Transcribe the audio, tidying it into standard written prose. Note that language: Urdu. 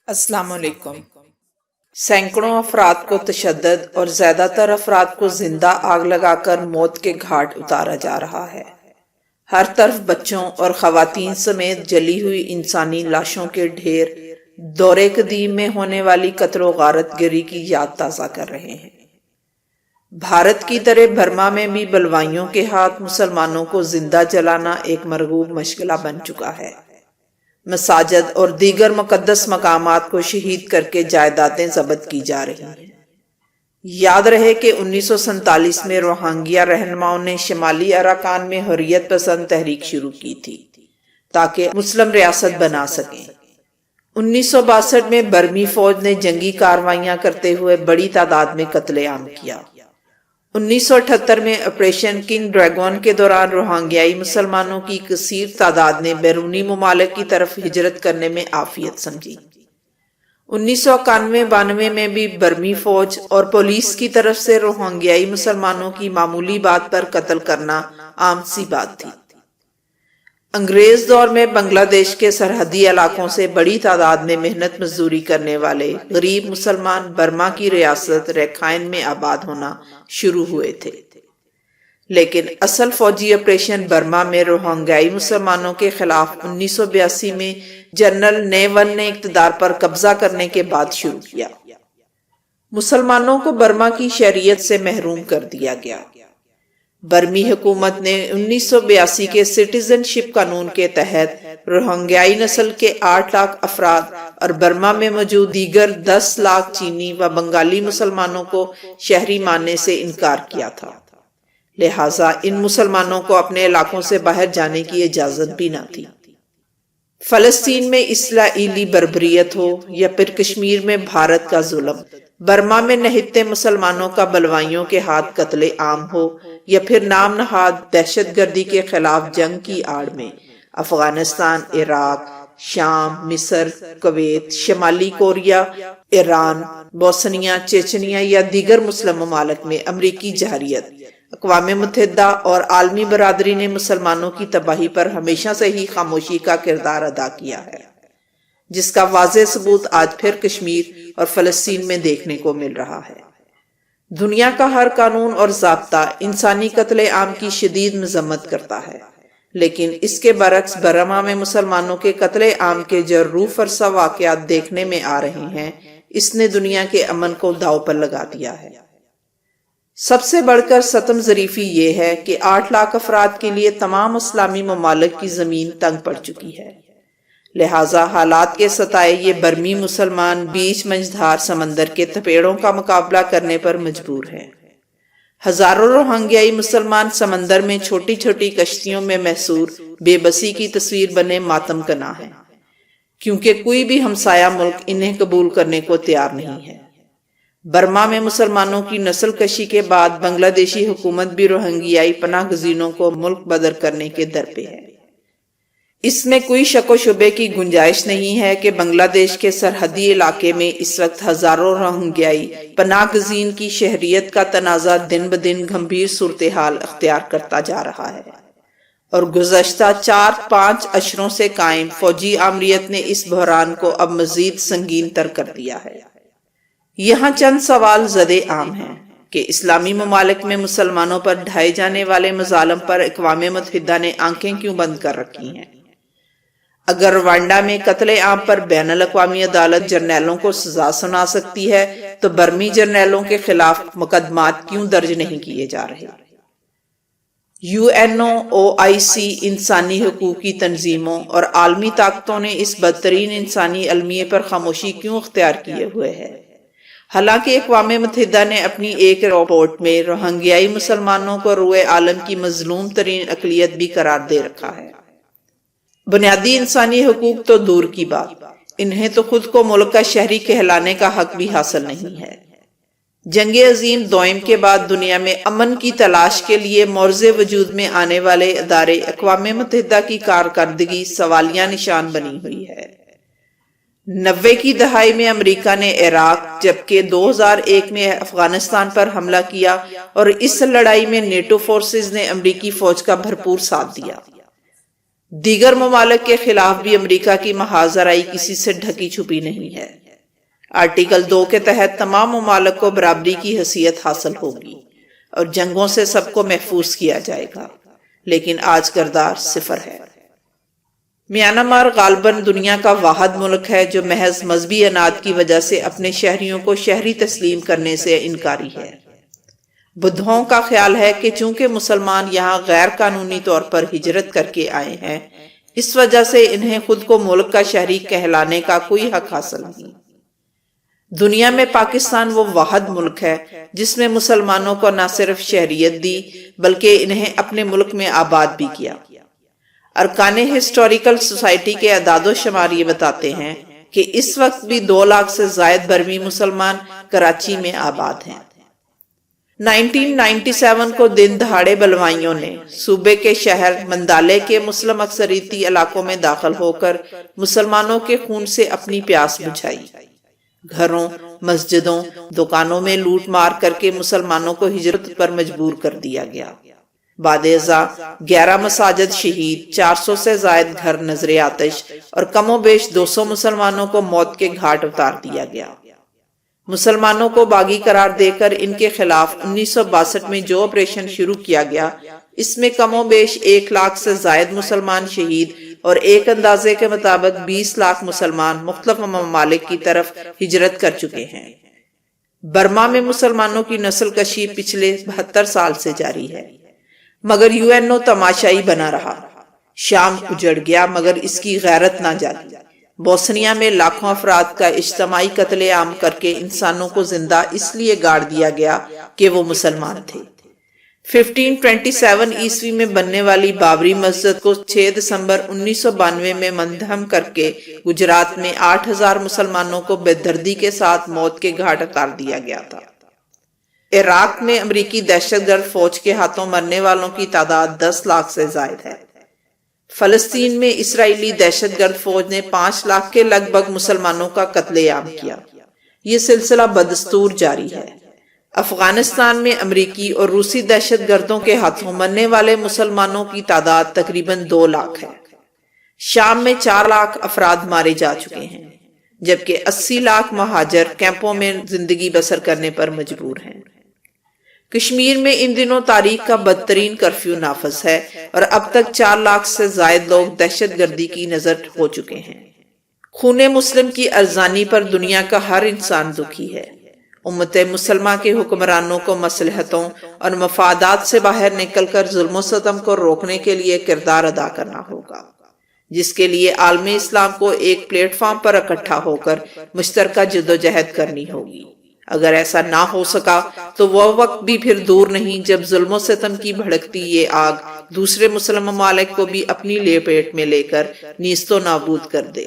السلام علیکم۔ سینکڑوں افراد کو تشدد اور زیادہ تر افراد کو زندہ آگ لگا کر موت کے گھاٹ اتارا جا رہا ہے۔ ہر طرف بچوں اور خواتین سمیت جلی ہوئی انسانی لاشوں کے ڈھیر دور قدیم میں ہونے والی قتل و غارت گری کی یاد تازہ کر رہے ہیں۔ بھارت کی طرح برما میں بھی بلوائیوں کے ہاتھ مسلمانوں کو زندہ جلانا ایک مرغوب مشغلہ بن چکا ہے۔ مساجد اور دیگر مقدس مقامات کو شہید کر کے جائیدادیں ضبط کی جا رہی ہیں۔ یاد رہے کہ 1947 میں روہنگیا رہنماؤں نے شمالی اراکان میں حریت پسند تحریک شروع کی تھی تاکہ مسلم ریاست بنا سکیں۔ 1962 میں برمی فوج نے جنگی کارروائیاں کرتے ہوئے بڑی تعداد میں قتل عام کیا۔ 1978 میں آپریشن کنگ ڈریگن کے دوران روہنگیائی مسلمانوں کی کثیر تعداد نے بیرونی ممالک کی طرف ہجرت کرنے میں عافیت سمجھی۔ 1991-92 میں بھی برمی فوج اور پولیس کی طرف سے روہنگیائی مسلمانوں کی معمولی بات پر قتل کرنا عام سی بات تھی۔ انگریز دور میں بنگلہ دیش کے سرحدی علاقوں سے بڑی تعداد میں محنت مزدوری کرنے والے غریب مسلمان برما کی ریاست ریکھائن میں آباد ہونا شروع ہوئے تھے، لیکن اصل فوجی آپریشن برما میں روہنگیائی مسلمانوں کے خلاف 1982 میں جنرل نیون نے اقتدار پر قبضہ کرنے کے بعد شروع کیا۔ مسلمانوں کو برما کی شہریت سے محروم کر دیا گیا۔ برمی حکومت نے 1982 کے سٹیزن شپ قانون کے تحت روہنگیائی نسل کے 8 لاکھ افراد اور برما میں موجود دیگر 10 لاکھ چینی و بنگالی مسلمانوں کو شہری ماننے سے انکار کیا تھا، لہٰذا ان مسلمانوں کو اپنے علاقوں سے باہر جانے کی اجازت بھی نہ تھی۔ فلسطین میں اسرائیلی بربریت ہو یا پھر کشمیر میں بھارت کا ظلم، برما میں نہتے مسلمانوں کا بلوائیوں کے ہاتھ قتل عام ہو یا پھر نام نہاد دہشت گردی کے خلاف جنگ کی آڑ میں افغانستان، عراق، شام، مصر، کویت، شمالی کوریا، ایران، بوسنیا، چیچنیا یا دیگر مسلم ممالک میں امریکی جارحیت، اقوام متحدہ اور عالمی برادری نے مسلمانوں کی تباہی پر ہمیشہ سے ہی خاموشی کا کردار ادا کیا ہے، جس کا واضح ثبوت آج پھر کشمیر اور فلسطین میں دیکھنے کو مل رہا ہے۔ دنیا کا ہر قانون اور ضابطہ انسانی قتل عام کی شدید مذمت کرتا ہے، لیکن اس کے برعکس برما میں مسلمانوں کے قتل عام کے جو روح فرسا واقعات دیکھنے میں آ رہے ہیں، اس نے دنیا کے امن کو داؤ پر لگا دیا ہے۔ سب سے بڑھ کر ستم ظریفی یہ ہے کہ 8 لاکھ افراد کے لیے تمام اسلامی ممالک کی زمین تنگ پڑ چکی ہے، لہٰذا حالات کے ستائے یہ برمی مسلمان بیچ منجھدار سمندر کے تپیڑوں کا مقابلہ کرنے پر مجبور ہیں۔ ہزاروں روہنگیائی مسلمان سمندر میں چھوٹی چھوٹی کشتیوں میں محصور بے بسی کی تصویر بنے ماتم کنا ہیں، کیونکہ کوئی بھی ہمسایہ ملک انہیں قبول کرنے کو تیار نہیں ہے۔ برما میں مسلمانوں کی نسل کشی کے بعد بنگلہ دیشی حکومت بھی روہنگیائی پناہ گزینوں کو ملک بدر کرنے کے در پہ ہے۔ اس میں کوئی شک و شبے کی گنجائش نہیں ہے کہ بنگلہ دیش کے سرحدی علاقے میں اس وقت ہزاروں روہنگیائی پناہ گزین کی شہریت کا تنازع دن بدن گمبھیر صورتحال اختیار کرتا جا رہا ہے، اور گزشتہ 4-5 اشروں سے قائم فوجی آمریت نے اس بحران کو اب مزید سنگین تر کر دیا ہے۔ یہاں چند سوال زدے عام ہیں کہ اسلامی ممالک میں مسلمانوں پر ڈھائے جانے والے مظالم پر اقوام متحدہ نے آنکھیں کیوں بند کر رکھی ہیں؟ اگر روانڈا میں قتل عام پر بین الاقوامی عدالت جرنیلوں کو سزا سنا سکتی ہے تو برمی جرنیلوں کے خلاف مقدمات کیوں درج نہیں کیے جا رہے؟ UNOIC انسانی حقوق کی تنظیموں اور عالمی طاقتوں نے اس بدترین انسانی المیے پر خاموشی کیوں اختیار کیے ہوئے ہے؟ حالانکہ اقوام متحدہ نے اپنی ایک رپورٹ میں روہنگیائی مسلمانوں کو روئے عالم کی مظلوم ترین اقلیت بھی قرار دے رکھا ہے۔ بنیادی انسانی حقوق تو دور کی بات، انہیں تو خود کو ملک کا شہری کہلانے کا حق بھی حاصل نہیں ہے۔ جنگ عظیم دوئم کے بعد دنیا میں امن کی تلاش کے لیے معرض وجود میں آنے والے ادارے اقوام متحدہ کی کارکردگی سوالیہ نشان بنی ہوئی ہے۔ 90 کی دہائی میں امریکہ نے عراق جبکہ 2001 میں افغانستان پر حملہ کیا اور اس لڑائی میں نیٹو فورسز نے امریکی فوج کا بھرپور ساتھ دیا۔ دیگر ممالک کے خلاف بھی امریکہ کی محاذ آرائی کسی سے ڈھکی چھپی نہیں ہے۔ آرٹیکل 2 کے تحت تمام ممالک کو برابری کی حیثیت حاصل ہوگی اور جنگوں سے سب کو محفوظ کیا جائے گا، لیکن آج کردار صفر ہے۔ میانمار غالباً دنیا کا واحد ملک ہے جو محض مذہبی اناد کی وجہ سے اپنے شہریوں کو شہری تسلیم کرنے سے انکاری ہے۔ بدھوں کا خیال ہے کہ چونکہ مسلمان یہاں غیر قانونی طور پر ہجرت کر کے آئے ہیں، اس وجہ سے انہیں خود کو ملک کا شہری کہلانے کا کوئی حق حاصل نہیں۔ دنیا میں پاکستان وہ واحد ملک ہے جس میں مسلمانوں کو نہ صرف شہریت دی بلکہ انہیں اپنے ملک میں آباد بھی کیا۔ ارکان ہسٹوریکل سوسائٹی کے اعداد و شمار یہ بتاتے ہیں کہ اس وقت بھی 2 لاکھ سے زائد برمی مسلمان کراچی میں آباد ہیں۔ 1997 کو دن دہاڑے بلوائیوں نے صوبے کے شہر مندالے کے مسلم اکثریتی علاقوں میں داخل ہو کر مسلمانوں کے خون سے اپنی پیاس بجھائی۔ گھروں، مسجدوں، دکانوں میں لوٹ مار کر کے مسلمانوں کو ہجرت پر مجبور کر دیا گیا۔ بعد ازاں 11 مساجد شہید، 400 سے زائد گھر نذر آتش اور کم و بیش 200 مسلمانوں کو موت کے گھاٹ اتار دیا گیا۔ مسلمانوں کو باغی قرار دے کر ان کے خلاف 1962 میں جو آپریشن شروع کیا گیا، اس میں کم و بیش 1 لاکھ سے زائد مسلمان شہید اور ایک اندازے کے مطابق 20 لاکھ مسلمان مختلف ممالک کی طرف ہجرت کر چکے ہیں۔ برما میں مسلمانوں کی نسل کشی پچھلے 72 سال سے جاری ہے، مگر UNO تماشائی بنا رہا۔ شام اجڑ گیا مگر اس کی غیرت نہ جاگی۔ بوسنیا میں لاکھوں افراد کا اجتماعی قتل عام کر کے انسانوں کو زندہ اس لیے گاڑ دیا گیا کہ وہ مسلمان تھے۔ 1527 عیسوی میں بننے والی بابری مسجد کو 6 دسمبر 1992 میں منہدم کر کے گجرات میں 8000 مسلمانوں کو بے دردی کے ساتھ موت کے گھاٹ اتار دیا گیا تھا۔ عراق میں امریکی دہشت گرد فوج کے ہاتھوں مرنے والوں کی تعداد 10 لاکھ سے زائد ہے۔ فلسطین میں اسرائیلی دہشت گرد فوج نے 5 لاکھ کے لگ بھگ مسلمانوں کا قتل عام کیا۔ یہ سلسلہ بدستور جاری ہے۔ افغانستان میں امریکی اور روسی دہشت گردوں کے ہاتھوں مرنے والے مسلمانوں کی تعداد تقریباً 2 لاکھ ہے۔ شام میں 4 لاکھ افراد مارے جا چکے ہیں، جبکہ 80 لاکھ مہاجر کیمپوں میں زندگی بسر کرنے پر مجبور ہیں۔ کشمیر میں ان دنوں تاریخ کا بدترین کرفیو نافذ ہے اور اب تک 4 لاکھ سے زائد لوگ دہشت گردی کی نظر ہو چکے ہیں۔ خون مسلم کی ارزانی پر دنیا کا ہر انسان دکھی ہے۔ امت مسلمہ کے حکمرانوں کو مصلحتوں اور مفادات سے باہر نکل کر ظلم و ستم کو روکنے کے لیے کردار ادا کرنا ہوگا، جس کے لیے عالم اسلام کو ایک پلیٹ فارم پر اکٹھا ہو کر مشترکہ جدوجہد کرنی ہوگی۔ اگر ایسا نہ ہو سکا تو وہ وقت بھی پھر دور نہیں جب ظلم و ستم کی بھڑکتی یہ آگ دوسرے مسلم ممالک کو بھی اپنی لپیٹ میں لے کر نیست و نابود کر دے۔